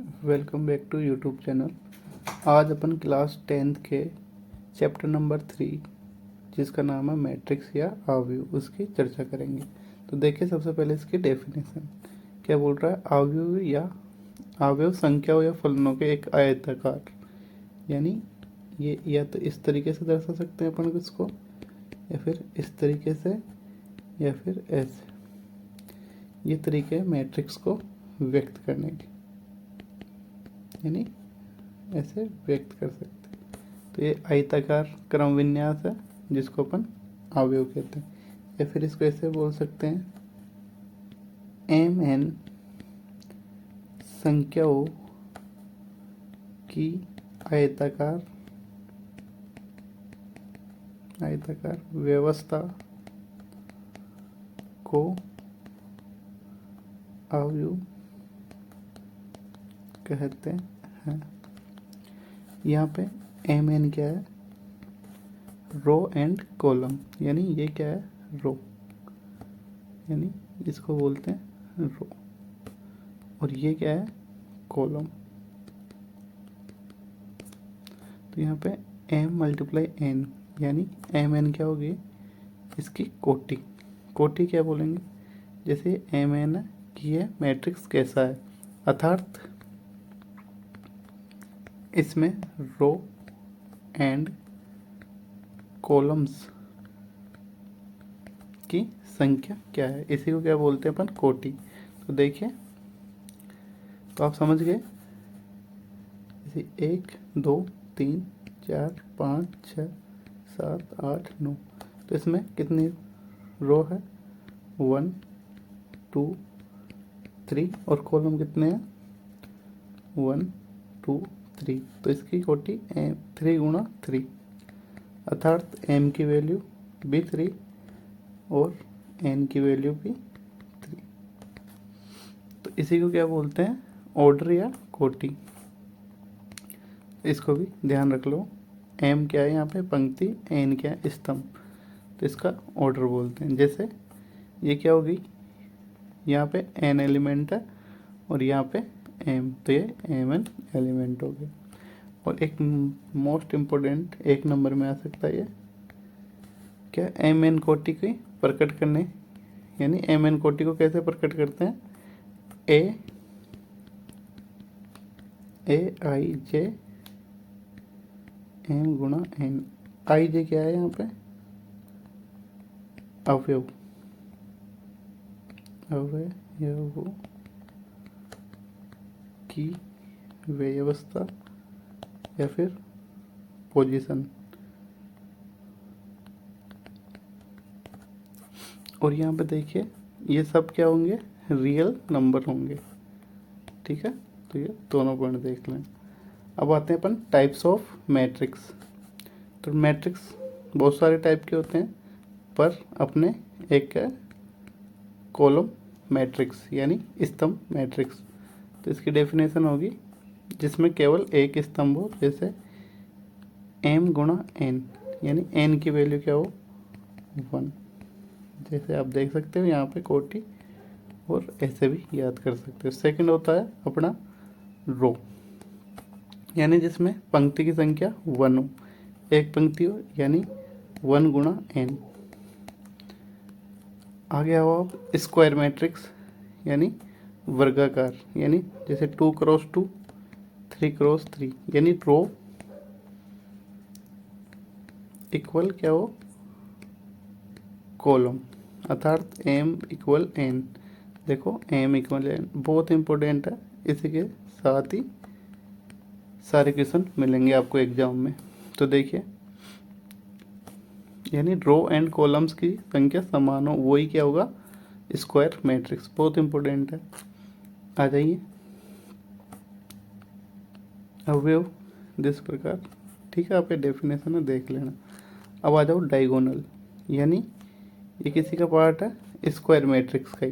Welcome back to YouTube channel. आज अपन class 10th के चैप्टर नंबर 3 जिसका नाम है मैट्रिक्स या अवयव उसकी चर्चा करेंगे। तो देखिए, सबसे पहले इसकी डेफिनेशन क्या बोल रहा है। अवयव या अवयव संख्याओं या फलनों के एक आयताकार, यानी ये या तो इस तरीके से दर्शा सकते हैं अपन इसको, या फिर इस तरीके से, या फिर ऐसे। ये तरीके मैट्रिक्स को व्यक्त करने के, यानी ऐसे व्यक्त कर सकते हैं। तो ये आयताकार क्रम विन्यास है जिसको अपन अवयव कहते हैं। या फिर इसको ऐसे बोल सकते हैं, एम एन संख्याओं की आयताकार व्यवस्था को अवयव कहते हैं। यहाँ पे एम एन क्या है, रो एंड कॉलम, यानी ये क्या है, रो, यानी इसको बोलते हैं रो, और ये क्या है, कॉलम। तो यहाँ पे एम मल्टीप्लाई एन, यानी एम एन क्या होगी, इसकी कोटि। कोटि क्या बोलेंगे, जैसे एम एन है कि ये मैट्रिक्स कैसा है, अर्थात इसमें रो एंड कॉलम्स की संख्या क्या है, इसी को क्या बोलते हैं अपन, कोटि। तो देखिए, तो आप समझ गए, जैसे 1 2 3 4 5 6 7 8 9। तो इसमें कितनी रो है, 1 2 3, और कॉलम कितने हैं, 1 2 3। तो इसकी कोटि 3 गुणा 3, अर्थात m की वैल्यू भी 3 और n की वैल्यू भी 3। तो इसी को क्या बोलते हैं, ऑर्डर या कोटि। इसको भी ध्यान रख लो, m क्या है यहाँ पे, पंक्ति, n क्या है, स्तंभ। तो इसका ऑर्डर बोलते हैं। जैसे ये क्या होगी, यहाँ पे n एलिमेंट है और यहाँ पे m, तो ये mn एलिमेंट हो गए। और एक मोस्ट इम्पोर्टेंट, एक नंबर में आ सकता है ये क्या, mn कोटि की प्रकट करने, यानी mn कोटि को कैसे प्रकट करते हैं, a आई जे m गुणा n। आई जे क्या है यहाँ पे, अवयव की व्यवस्था या फिर पोजीशन। और यहाँ पे देखिए, ये सब क्या होंगे, रियल नंबर होंगे, ठीक है। तो ये दोनों पॉइंट देख लें। अब आते हैं अपन टाइप्स ऑफ मैट्रिक्स। तो मैट्रिक्स बहुत सारे टाइप के होते हैं, पर अपने एक है कॉलम मैट्रिक्स, यानी स्तंभ मैट्रिक्स। तो इसकी डेफिनेशन होगी, जिसमें केवल एक स्तंभ हो, जैसे m गुणा n, यानी n की वैल्यू क्या हो, 1। जैसे आप देख सकते हो यहाँ पे कोटि, और ऐसे भी याद कर सकते हो। सेकंड होता है अपना रो, यानी जिसमें पंक्ति की संख्या 1 हो, एक पंक्ति हो, यानी 1 गुणा n। आगे आओ आप स्क्वायर मैट्रिक्स, यानी वर्गाकार, यानी जैसे 2 क्रॉस 2 3 क्रॉस 3, यानी रो इक्वल क्या हो, कॉलम, अर्थात m इक्वल n। देखो m इक्वल n बहुत इंपॉर्टेंट है, इसी के साथ ही सारे क्वेश्चन मिलेंगे आपको एग्जाम में। तो देखिए, यानी रो एंड कॉलम्स की संख्या समान हो, वही क्या होगा, स्क्वायर मैट्रिक्स, बहुत इंपॉर्टेंट है। आ जाइए, अवयव जिस प्रकार, ठीक है, आप ये डेफिनेशन है देख लेना। अब आ जाओ डायगोनल, यानी ये किसी का पार्ट है स्क्वायर मैट्रिक्स का ही।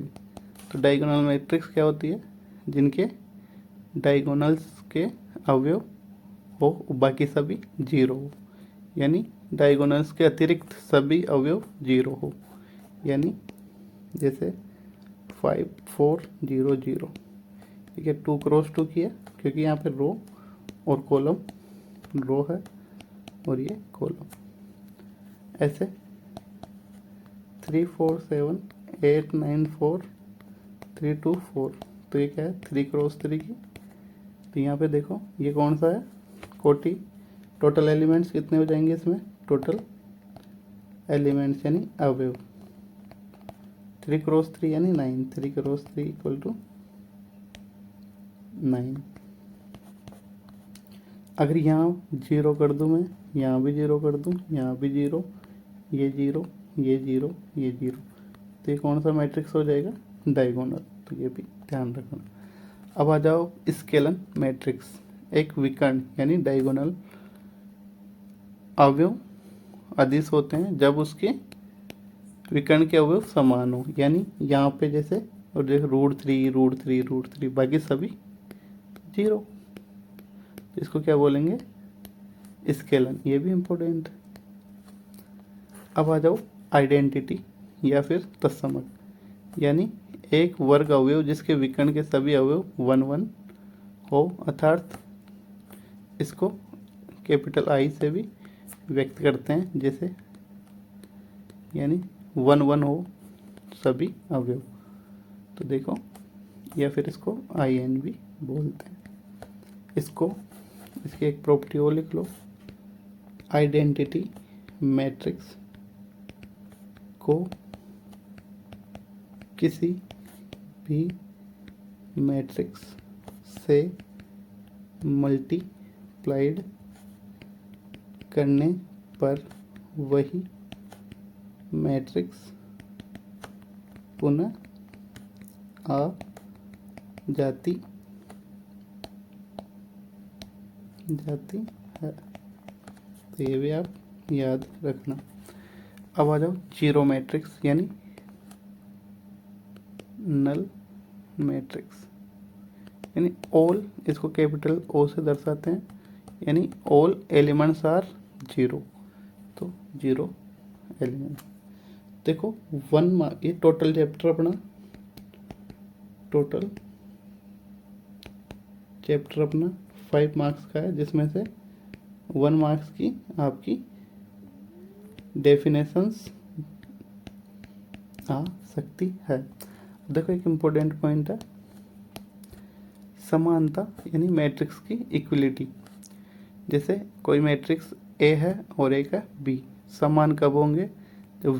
तो डायगोनल मैट्रिक्स क्या होती है, जिनके डायगोनल्स के अवयव हो, बाकी सभी जीरो हो, यानी डायगोनल्स के अतिरिक्त सभी अवयव जीरो हो, यानी जैसे 5 4 0 0, ठीक है, 2 क्रॉस 2 की है क्योंकि यहाँ पे रो और कॉलम, रो है और ये कॉलम। ऐसे 3 4 7 8 9 4 3 2 4, तो ये क्या है 3 क्रॉस 3 की। तो यहाँ पे देखो ये कौन सा है, कोटि। टोटल एलिमेंट्स कितने हो जाएंगे इसमें, टोटल एलिमेंट्स यानी अवयव 3 क्रॉस 3 यानी 9, 3 क्रॉस 3 इक्वल टू 9। अगर यहाँ 0 कर दूँ मैं, यहाँ भी 0 कर दूँ, यहाँ भी 0, ये 0, ये 0, ये 0, तो ये कौन सा मैट्रिक्स हो जाएगा, डायगोनल। तो ये भी ध्यान रखना। अब आ जाओ स्केलन मैट्रिक्स। एक विकर्ण यानी डायगोनल अवयव अदिश होते हैं जब उसके विकर्ण के अवयव समान हो, यानी यहाँ पे जैसे और जैसे √3 √3 √3, बाकी सभी 0, इसको क्या बोलेंगे, स्केलन। ये भी इम्पोर्टेंट। अब आ जाओ आइडेंटिटी या फिर तत्समक, यानी एक वर्ग अवयव जिसके विकर्ण के सभी अवयव 1 1 हो, अर्थात इसको कैपिटल I से भी व्यक्त करते हैं, जैसे यानी 1 1 हो सभी अवयव, तो देखो, या फिर इसको IN भी बोलते हैं। इसको इसकी एक प्रॉपर्टी और लिख लो, आइडेंटिटी मैट्रिक्स को किसी भी मैट्रिक्स से मल्टीप्लाइड करने पर वही मैट्रिक्स पुनः आ जाती है। तो ये भी आप याद रखना। अब आ जाओ जीरो मैट्रिक्स यानी नल मैट्रिक्स, यानी ऑल, इसको कैपिटल O से दर्शाते हैं, यानी ऑल एलिमेंट्स आर 0, तो 0 एलिमेंट। देखो 1 मार्क, ये टोटल चैप्टर अपना, टोटल चैप्टर अपना 5 मार्क्स का है, जिसमें से 1 मार्क्स की आपकी डेफिनेशंस आ सकती है। देखो एक इम्पोर्टेंट पॉइंट है, समानता यानी मैट्रिक्स की इक्वलिटी। जैसे कोई मैट्रिक्स A है और एक है B, समान कब होंगे, तो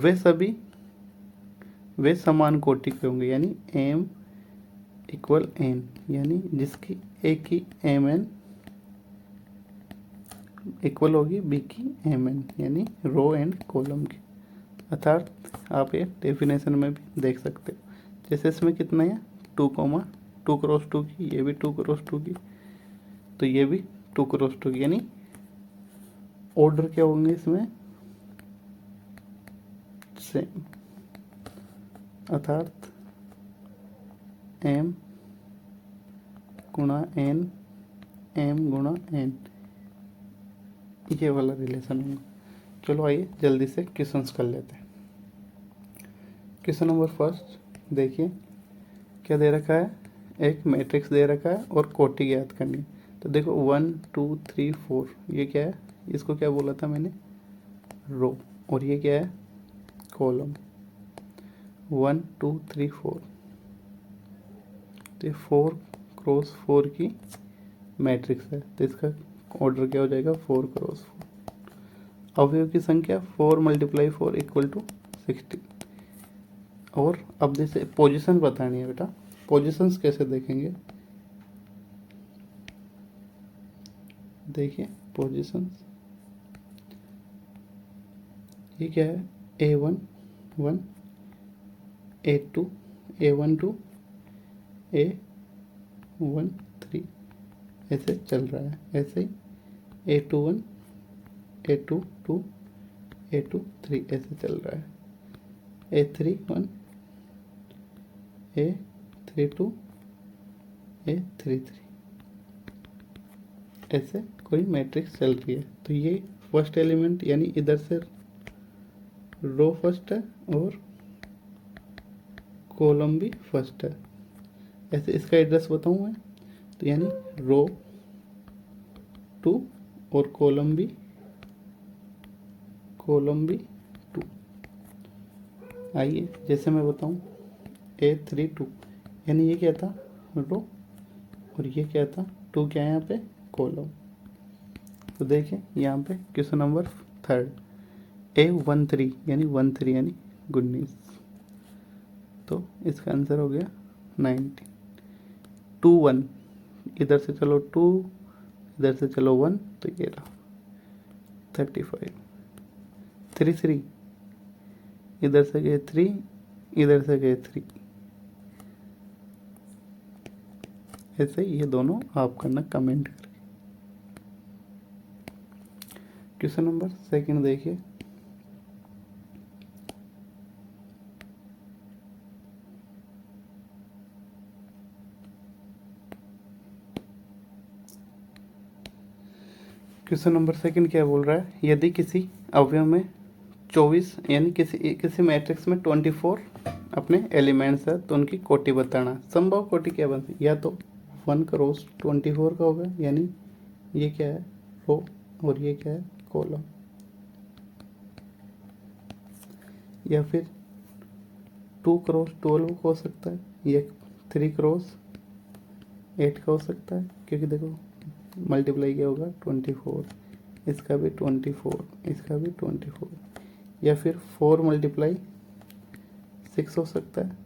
वे समान कोटि के होंगे, यानी M = N, यानी जिसकी A की Mn इक्वल होगी B की Mn, यानी रो एंड कॉलम की। अर्थात आप ये डेफिनेशन में भी देख सकते हो। जैसे इसमें कितना है 2 क्रॉस 2 की, ये भी 2 क्रॉस 2 की, तो ये भी 2 क्रॉस 2 की, यानी ऑर्डर क्या होंगे इसमें सेम, अर्थात M गुणा N, M गुणा N, ये वाला रिलेशन होगा। चलो आइए जल्दी से क्वेश्चंस कर लेते हैं। क्वेश्चन नंबर फर्स्ट देखिए, क्या दे रखा है, एक मैट्रिक्स दे रखा है और कोटि ज्ञात करनी है। तो देखो 1 2 3 4, ये क्या है, इसको क्या बोला था मैंने, रो, और ये क्या है, कॉलम। 1 2 3 4, तो 4 क्रॉस 4 की मैट्रिक्स है, तो इसका ऑर्डर क्या हो जाएगा 4 क्रॉस 4। अवयव की संख्या 4 × 4 = 16। और अब जैसे पोजीशन बतानी है बेटा, पोजीशंस कैसे देखेंगे, देखिए पोजीशंस, ये क्या है, A1 1, A2 A1 2, A1 3, ऐसे चल रहा है। ऐसे ही A2 1 A2 2 A2 3 ऐसे चल रहा है। A3 1 A3 2 A3 3, ऐसे कोई मैट्रिक्स चल रही है। तो ये फर्स्ट एलिमेंट यानी इधर से रो फर्स्ट है और कॉलम भी फर्स्ट है। ऐसे इसका एड्रेस बताऊँ मैं, तो यानी रो 2 और कॉलम भी 2। आइए जैसे मैं बताऊं A32 यानी ये क्या था रो और ये क्या था 2 क्या है यहाँ पे कॉलम। तो देखिए यहाँ पे क्वेश्चन नंबर 3 A13 यानी 13 यानी 19। तो इसका आंसर हो गया 19। 2 1 इधर से चलो 2 इधर से चलो 1 तो ये रहा 35। 3 3 इधर से गए 3 इधर से गए 3। ऐसे ये दोनों आप करना कमेंट करके। क्वेश्चन नंबर 2 देखिए। क्वेश्चन नंबर 2 क्या बोल रहा है, यदि किसी अवयव में 24 यानी किसी मैट्रिक्स में 24 अपने एलिमेंट्स है तो उनकी कोटि बताना। संभव कोटि क्या बनती, या तो 1 क्रॉस 24 का होगा यानी ये क्या है रो और ये क्या है कॉलम, या फिर 2 क्रॉस 12 का हो सकता है, या 3 क्रॉस 8 का हो सकता है, क्योंकि देखो मल्टीप्लाई क्या होगा 24, इसका भी 24, इसका भी 24, या फिर 4 मल्टीप्लाई 6 हो सकता है,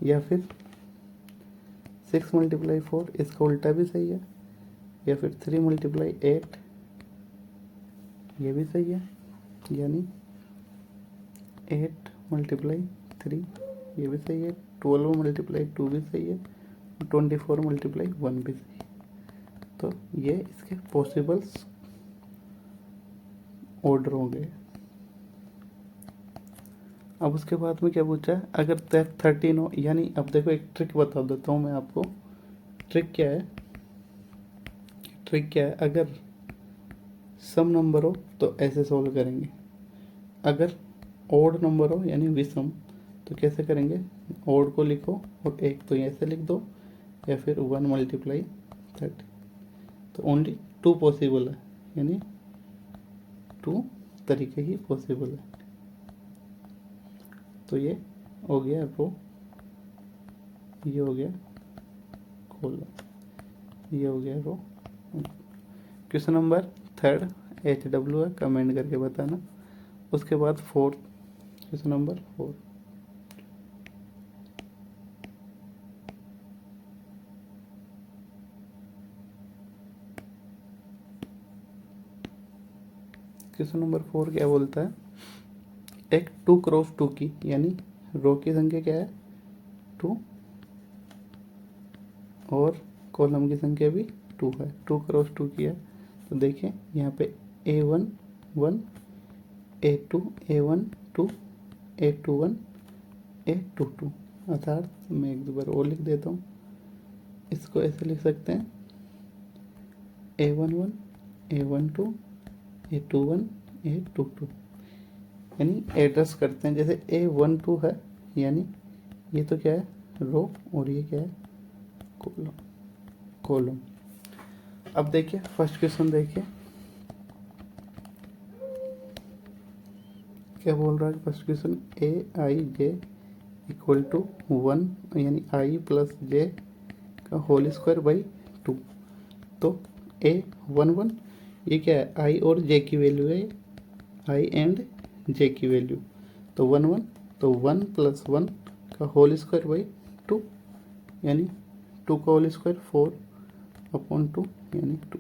या फिर 6 मल्टीप्लाई 4 इसका उल्टा भी सही है, या फिर 3 मल्टीप्लाई 8 ये भी सही है, यानी 8 मल्टीप्लाई 3 ये भी सही है, 12 मल्टीप्लाई 2 भी सही है, 24 मल्टीप्लाई 1 भी सही है। तो ये इसके पॉसिबल्स ऑर्डर होंगे। अब उसके बाद में क्या पूछा है, अगर 13 हो, यानी अब देखो एक ट्रिक बता देता हूँ मैं आपको। ट्रिक क्या है, अगर सम नंबर हो तो ऐसे सॉल्व करेंगे, अगर ओड नंबर हो यानी विषम तो कैसे करेंगे, ओड को लिखो और एक तो ऐसे लिख दो, या फिर 1 मल्टीप्लाई 30। तो ओनली 2 पॉसिबल है, यानी 2 तरीके ही पॉसिबल है। तो ये हो गया रो, ये हो गया कॉलम, ये हो गया रो। क्वेश्चन नंबर 3 HW है, कमेंट करके बताना। उसके बाद 4 क्वेश्चन नंबर 4। क्वेश्चन नंबर 4 क्या बोलता है, एक 2 क्रॉस 2 की यानी रो की संख्या क्या है 2 और कॉलम की संख्या भी 2 है, 2 क्रॉस 2 की है। तो देखिए यहाँ पे A1 1 A2 A1 2 A2 1 A2 2, अर्थात मैं एक दो बार और लिख देता हूँ, इसको ऐसे लिख सकते हैं A1 1 A1 2 A2 1 A2 2, यानी एड्रेस करते हैं। जैसे A12 है यानी ये तो क्या है रो और ये क्या है कॉलम। अब देखिए फर्स्ट क्वेश्चन देखिए क्या बोल रहा है। First question AIJ equal to 1 यानी I प्लस J का होल स्क्वायर बाई 2। तो A11 ये क्या है I और J की वैल्यू है, I एंड J की वैल्यू। तो 1 1 तो 1 प्लस 1 का होल स्क्वायर बाई 2 यानी 2 का होल स्क्वायर 4 अपॉन 2 यानी 2,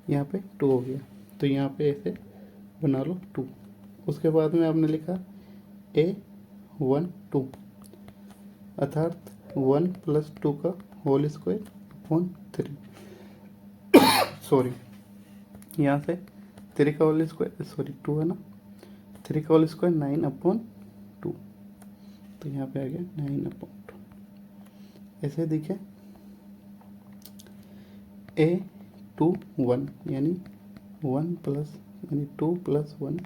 यहाँ पे 2 हो गया। तो यहाँ पे ऐसे बना लो 2। उसके बाद में आपने लिखा A12 अर्थात 1 प्लस 2 का होल स्क्वायर अपॉन 3, सॉरी यहाँ से 3 का होल स्क्वायर, सॉरी 2 है ना, 3 का होल स्क्वायर 9 अपॉन 2, तो यहाँ पे आ गया 9 अपॉन 2। ऐसे दिखे A21 यानी 1 प्लस यानी 2 प्लस 1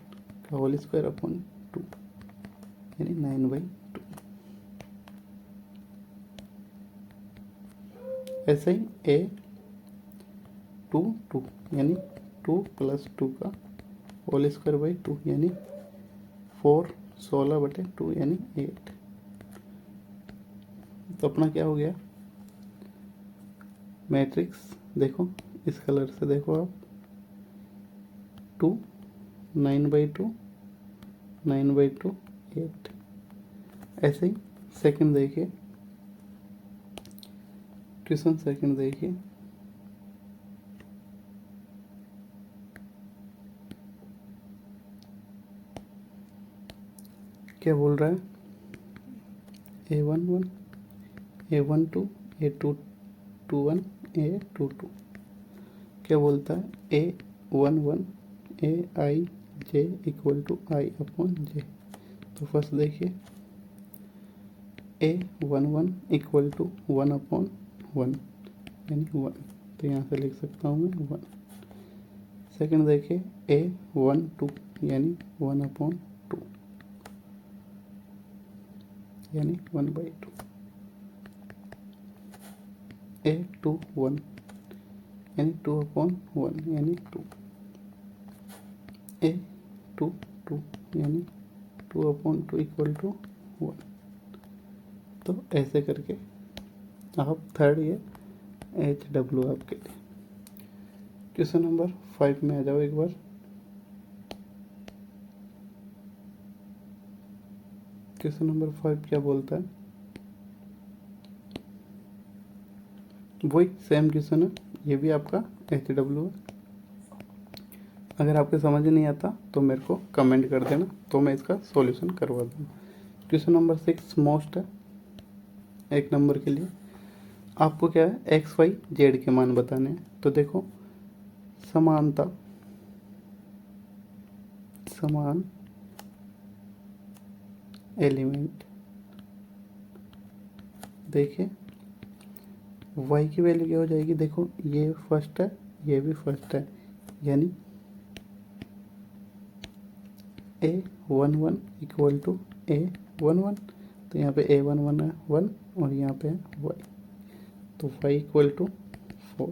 का होल स्क्वायर अपॉन 2 यानी 9/2। ऐसे ही ए 2 यानी 2 + 2 का होल स्क्वायर बाई 2 यानी 4 16/2 यानी 8। तो अपना क्या हो गया मैट्रिक्स, देखो इस कलर से देखो आप, 2 9/2 9/2 8। ऐसे ही सेकंड देखिए, क्वेश्चन सेकंड देखिए, क्या बोल रहा है A11 A12 A21 A22। क्या बोलता है A11 Aij = I/J। तो फर्स्ट देखिए A11 = 1/1 यानी 1, तो यहाँ से लिख सकता हूँ मैं 1। सेकंड देखिए A12 यानी 1/2 यानी 1/2। A21 यानी 2/1 यानी 2। A22 यानी 2/2 = 1। तो ऐसे करके आप थर्ड ये HW आपके लिए। क्वेश्चन नंबर 5 में आ जाओ एक बार। क्वेश्चन नंबर 5 क्या बोलता है, वही सेम क्वेश्चन है, ये भी आपका HW है। अगर आपके समझ नहीं आता तो मेरे को कमेंट कर देना, तो मैं इसका सॉल्यूशन करवा दूँगा। क्वेश्चन नंबर 6 मोस्ट है, 1 नंबर के लिए। आपको क्या है x y z के मान बताने हैं। तो देखो समानता, समान एलिमेंट, देखिए y की वैल्यू क्या हो जाएगी, देखो ये फर्स्ट है ये भी फर्स्ट है, यानी A11 = A11। तो यहाँ पे A11 है 1 और यहाँ पे है y, तो y = 4।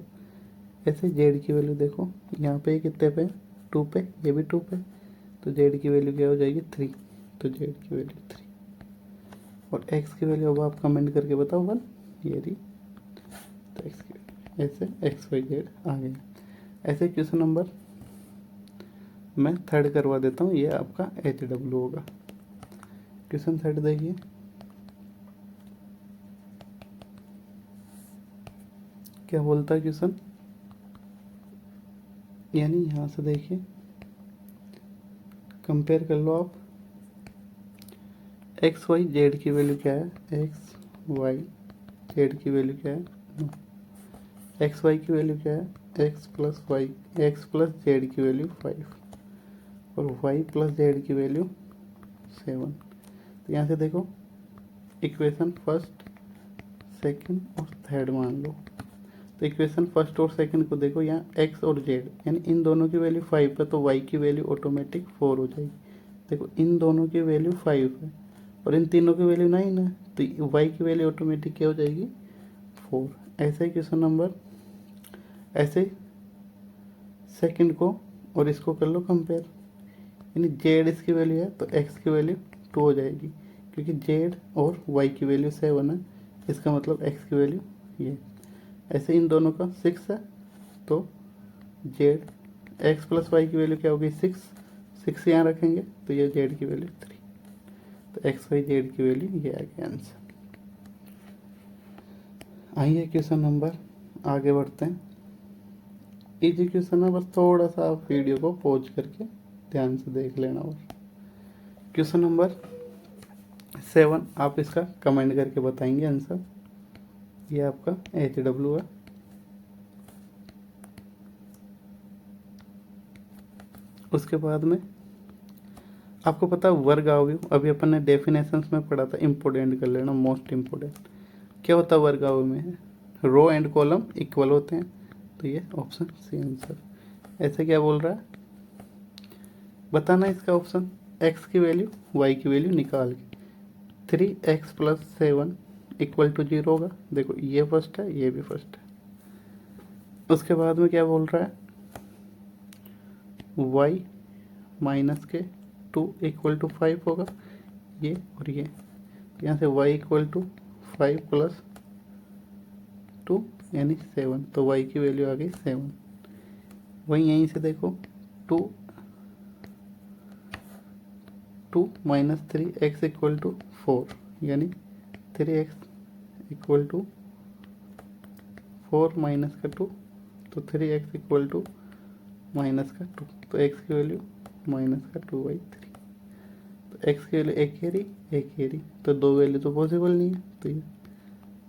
ऐसे z की वैल्यू देखो, यहाँ पे कितने पे 2 पे, ये भी 2 पे, तो z की वैल्यू क्या हो जाएगी 3, तो z की वैल्यू 3। और x की वैल्यू अब आप कमेंट करके बताओ 1, ये रही, तो x की वैल्यू ऐसे x y z आ गया। ऐसे क्वेश्चन नंबर मैं थर्ड करवा देता हूँ, ये आपका HW होगा। क्वेश्चन थर्ड देखिए, क्या बोलता है क्वेश्चन, यानी यहाँ से देखिए कंपेयर कर लो आप, एक्स वाई जेड की वैल्यू क्या है, एक्स वाई जेड की वैल्यू क्या है, एक्स वाई की वैल्यू क्या है, X plus Y, X plus Z की वैल्यू 5 और वाई प्लस जेड की वैल्यू 7। तो यहाँ से देखो इक्वेशन फर्स्ट सेकंड और थर्ड मान लो। तो इक्वेशन फर्स्ट और सेकंड को देखो, यहाँ एक्स और जेड यानी इन दोनों की वैल्यू 5 है, तो वाई की वैल्यू ऑटोमेटिक 4 हो जाएगी। देखो इन दोनों की वैल्यू 5 है और इन तीनों की वैल्यू 9 है, तो वाई की वैल्यू ऑटोमेटिक क्या हो जाएगी 4। ऐसा ही क्वेश्चन नंबर, ऐसे सेकंड को और इसको कर लो कंपेयर, यानी जेड इसकी वैल्यू है तो एक्स की वैल्यू 2 हो जाएगी, क्योंकि जेड और वाई की वैल्यू 7 है, इसका मतलब एक्स की वैल्यू ये। ऐसे इन दोनों का 6 है, तो जेड एक्स प्लस वाई की वैल्यू क्या होगी 6 यहाँ रखेंगे, तो ये जेड की वैल्यू 3, तो एक्स वाई जेड की वैल्यू ये आ गया आंसर। आइए क्वेश्चन नंबर आगे बढ़ते हैं। इजी क्वेश्चन है, बस थोड़ा सा आप वीडियो को पॉज करके ध्यान से देख लेना। और क्वेश्चन नंबर 7 आप इसका कमेंट करके बताएंगे आंसर, ये आपका HW है। उसके बाद में आपको पता है वर्ग अवयव, अभी अपन ने डेफिनेशंस में पढ़ा था, इम्पोर्टेंट कर लेना, मोस्ट इम्पोर्टेंट। क्या होता है वर्ग अवयव में, रो एंड कॉलम इक्वल होते हैं, तो ये ऑप्शन सी आंसर। ऐसे क्या बोल रहा है बताना इसका ऑप्शन, एक्स की वैल्यू वाई की वैल्यू निकाल के 3x + 7 = 0 होगा। देखो ये फर्स्ट है ये भी फर्स्ट है, उसके बाद में क्या बोल रहा है, y माइनस के 2 इक्वल टू 5 होगा, ये और ये। यहाँ से y इक्वल टू 5 प्लस 2 यानी 7, तो y की वैल्यू आ गई 7। वहीं यहीं से देखो 2 माइनस 3x इक्वल टू 4, यानी 3x इक्वल टू 4 माइनस का 2, तो 3x इक्वल टू माइनस का 2, तो x की वैल्यू माइनस का 2/3। तो x की वैल्यू एक ही रही, तो दो वैल्यू तो पॉसिबल नहीं है, तो ये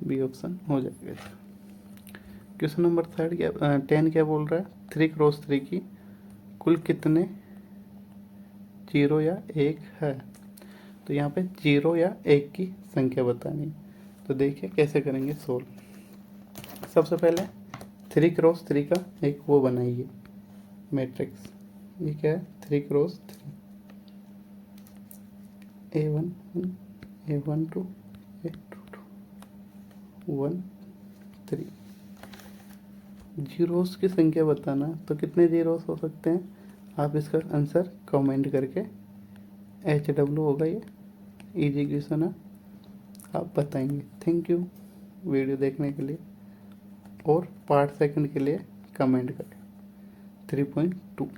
बी ऑप्शन हो जाएगा। क्वेश्चन नंबर 10 क्या बोल रहा है, 3x3 की कुल कितने 0 या 1 है। तो यहाँ पे 0 या 1 की संख्या बतानी है। तो देखिए कैसे करेंगे सोल्व। सबसे पहले 3x3 का एक वो बनाइए मैट्रिक्स। ये क्या है, 3x3, A1 A12 A22 1 3। Zeros की संख्या बताना, तो कितने जीरोस हो सकते हैं, आप इसका आंसर कमेंट करके HW होगा, ये इजी क्वेश्चन है, आप बताएंगे। थैंक यू वीडियो देखने के लिए, और पार्ट सेकंड के लिए कमेंट करें 3.2।